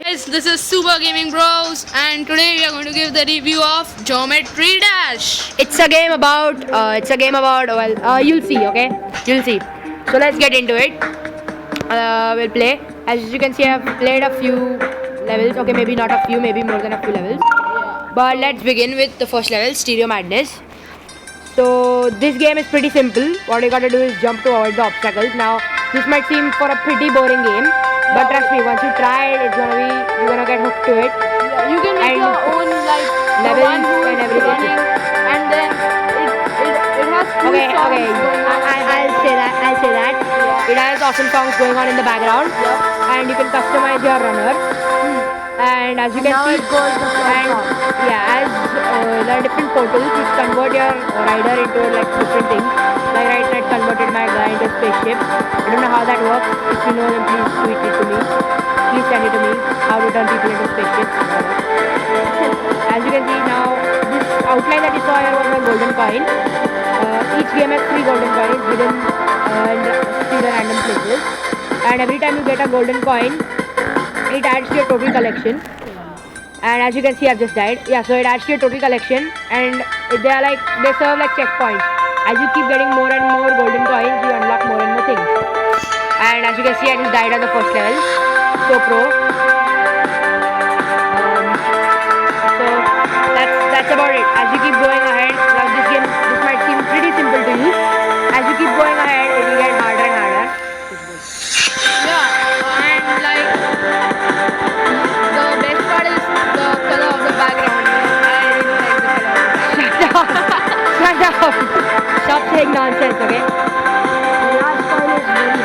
Yes, this is Super Gaming Bros, and today we are going to give the review of Geometry Dash. You'll see, okay? You'll see. So let's get into it. We'll play. As you can see, I've played a few levels. Okay, maybe not a few, maybe more than a few levels. But let's begin with the first level, Stereo Madness. So this game is pretty simple. What you gotta do is jump to avoid the obstacles. Now, this might seem for a pretty boring game, but trust me, once you try it, you're gonna get hooked to it. Yeah, you can make And your own levels one who and is everything. running, and then it has two Okay, songs okay. going on. I'll say that. It has awesome songs going on in the background, and you can customize your runner. And as you can Now see, it goes to and yeah, as there are different portals which convert your rider into like different things. Like right now, it converted my guy into a spaceship. I don't know how that works. If you know, then please tweet it to me. Please send it to me. How to turn people into spaceships. As you can see now, this outline that you saw here was a golden coin. Each game has 3 golden coins hidden in the random places. And every time you get a golden coin, it adds to your total collection. And as you can see, I've just died. Yeah, so it adds to your total collection, and they serve like checkpoints. As you keep getting more and more golden coins, you unlock more and more things. And as you can see, I just died on the first level. So pro. So that's about it. As you keep going ahead, now this might seem pretty simple to you. As you keep going ahead, it will get harder and harder. Yeah, and the best part is the color of the background. I really like the color of the background. Shut up! Stop saying nonsense, okay?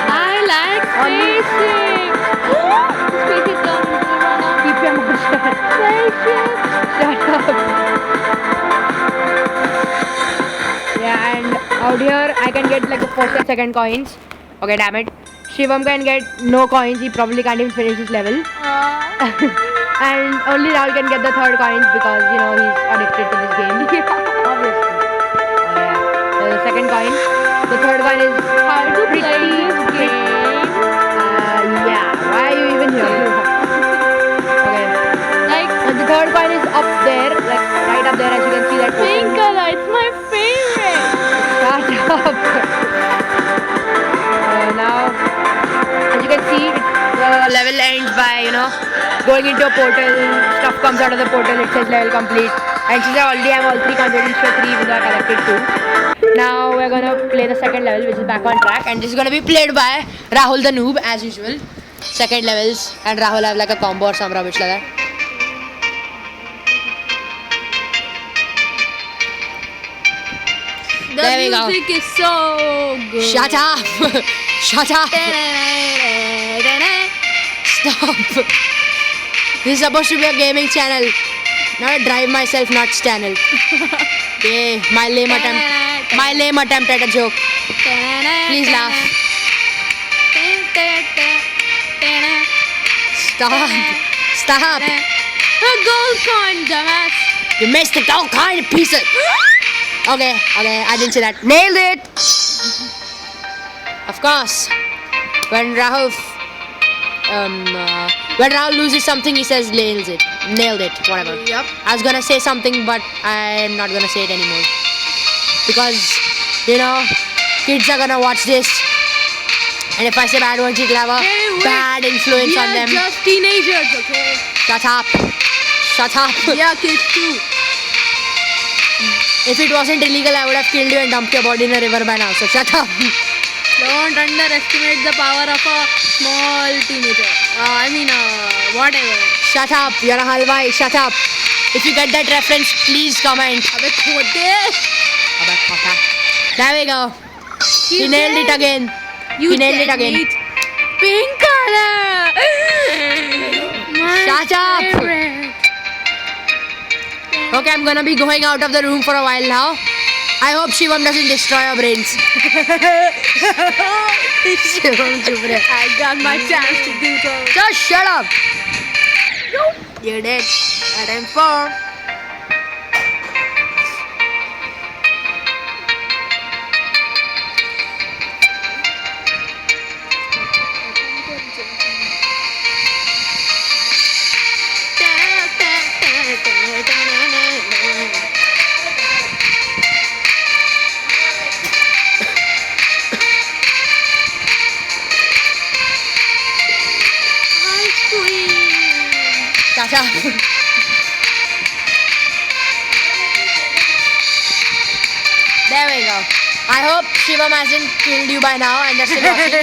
I like spaceship. Spaceship comes around. Keep your mouth shut. Spaceship. Shut up. Yeah, and out here I can get like the first and second coins. Okay, damn it. Shivam can get no coins. He probably can't even finish this level. And only Rahul can get the third coins because he's addicted to this game. Obviously. Oh yeah. So the second coin. The third coin is How to play this game? Yeah. Why are you even here? Okay. Like And the third coin is up there, like right up there, as you can see that. pink color. It's my favorite. Shut up. Now, as you can see, the level ends by going into a portal. Stuff comes out of the portal. It says level complete. And since I already have all 3 conversions for 3, even though I collected 2. Now we're gonna play the second level, which is back on track, and this is gonna be played by Rahul the noob as usual. Second levels, and Rahul have like a combo or some rubbish like that. The There we go. music is so good. Shut up! Shut up! Stop! This is supposed to be a gaming channel, not a drive myself nuts channel. Okay, my lame attempt at a joke. Please laugh. Stop! Stop! A gold coin, dumbass. You missed it, all kind of piece of. Okay, I didn't say that. Nailed it! Of course. When Rahul loses something, he says nailed it, whatever. Yep. I was gonna say something, but I'm not gonna say it anymore. Because, kids are gonna watch this. And if I say bad words, it'll have a Hey, wait. bad influence We on are them. just teenagers, okay? Shut up. Shut up. Yeah, kids too. If it wasn't illegal, I would have killed you and dumped your body in a river by now. So shut up. Don't underestimate the power of a small teenager. Whatever. Shut up. You're a halwai. Shut up. If you get that reference, please comment. Abbe khote. Abbe khota. There we go. He He nailed it said again. You He nailed it can again. eat pink color. My Shut up. favorite. Okay, I'm gonna be going out of the room for a while now. I hope Shivam doesn't destroy our brains. Shivam, chup re. I got my chance to do so. Just shut up. You did. At M4. Shut up. There we go. I hope Shivam hasn't killed you by now and you're still watching.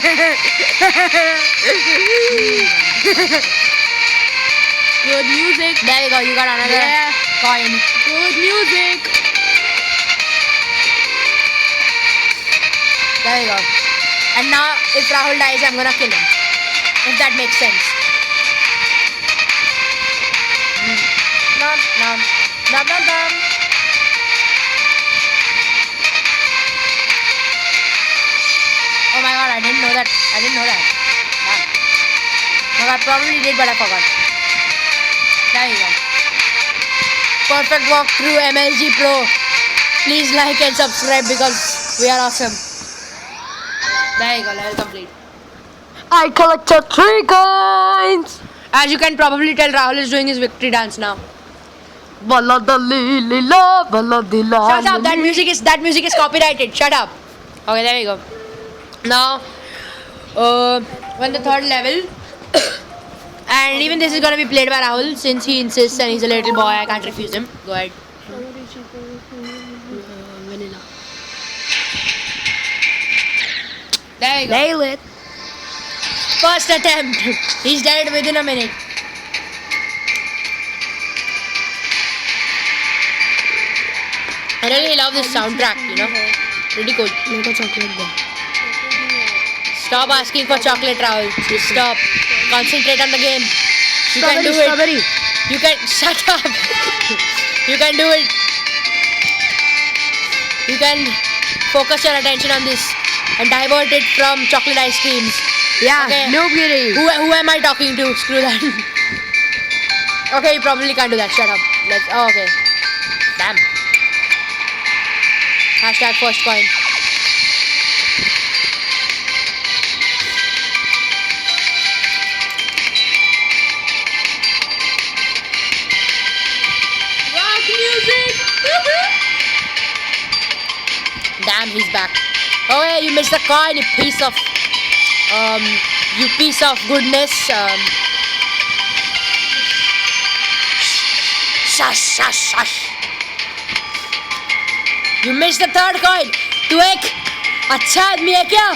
Good music. There we go. You got another coin. Good music. There we go. And now, if Rahul dies, I'm gonna kill him. If that makes sense. Nom, nom, nom, nom, nom. Oh my god, I didn't know that. Wow. I probably did, but I forgot. There you go. Perfect walkthrough MLG Pro. Please like and subscribe because we are awesome. There you go, level complete. I collected 3 coins. As you can probably tell, Rahul is doing his victory dance now. Shut up! That music is copyrighted. Shut up. Okay, there we go. Now, when the third level, and even this is gonna be played by Rahul since he insists and he's a little boy. I can't refuse him. Go ahead. Vanilla. There we go. Nail it. First attempt. He's dead within a minute. I really love this soundtrack, you know. Pretty cool. Stop asking for chocolate, Rahul. Stop. Concentrate on the game. You can do it. Strawberry. You can shut up. You can do it. You can focus your attention on this and divert it from chocolate ice creams. Yeah, Okay. nobody. Who am I talking to? Screw that. Okay, you probably can't do that. Shut up. Okay. Damn. Hashtag first coin. Rock music. Damn, he's back. Oh yeah, you missed the coin, you piece of goodness. Shush, shush, shush. You missed the third coin. तू एक अच्छा आदमी है क्या?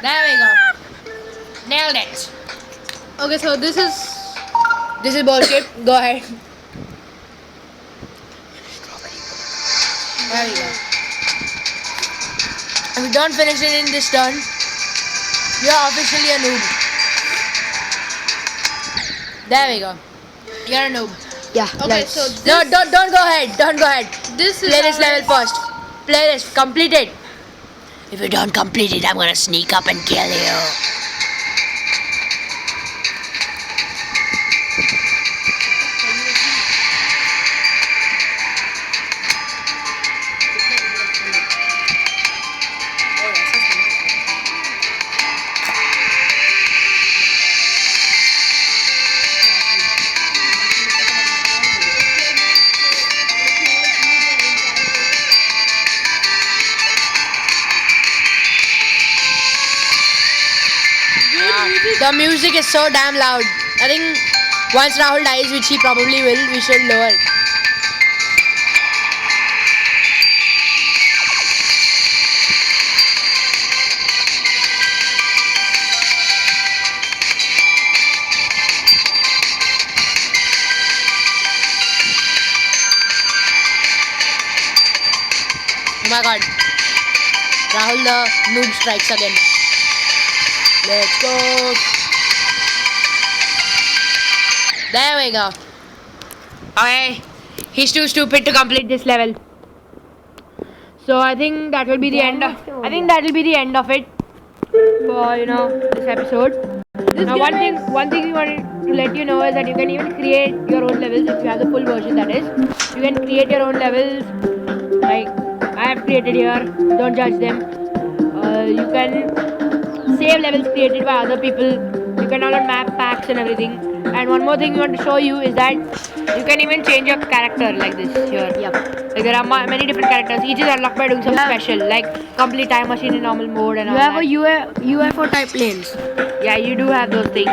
There we go. Nailed it. Okay, so this is bullshit. Go ahead. There we go. If you don't finish it in this turn, you're officially a noob. There we go. You're a noob. yeah. Okay, so No, don't go ahead. Don't go ahead. this is Play this alright. level first. Play this. Complete it. If you don't complete it, I'm gonna sneak up and kill you. The music is so damn loud. I think once Rahul dies, which he probably will, we should lower it. Oh my god. Rahul the noob strikes again. Let's go. There we go. Okay. He's too stupid to complete this level. So I think that will be the end of it for this episode. Now one thing we wanted to let you know is that you can even create your own levels if you have the full version, that is. You can create your own levels like I have created here. Don't judge them. You can save levels created by other people. You can download map packs and everything. And one more thing we want to show you is that You can even change your character like this here. Yep. Like there are many different characters. Each is unlocked by doing something special, like complete time machine in normal mode and You all have that. a UFO type planes. Yeah, you do have those things.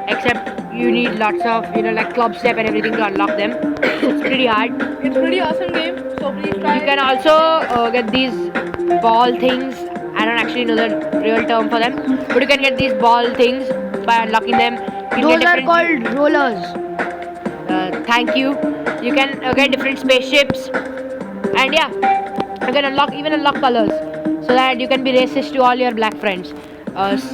Except you need lots of, like club step and everything to unlock them. It's pretty hard. It's pretty awesome game. So please try. You can also get these ball things. I don't actually know the real term for them, but you can get these ball things by unlocking them. You Those get are different- called rollers. Thank you. You can get different spaceships, and yeah, you can even unlock colors, so that you can be racist to all your black friends.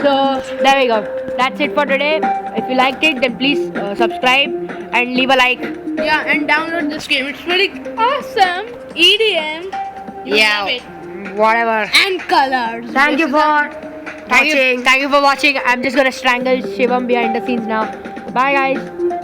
So there we go. That's it for today. If you liked it, then please subscribe and leave a like. Yeah, and download this game. It's pretty awesome. EDM. You love it. Whatever. And colors. Thank you for watching. Thank you for watching. I'm just gonna strangle Shivam behind the scenes now. Bye guys.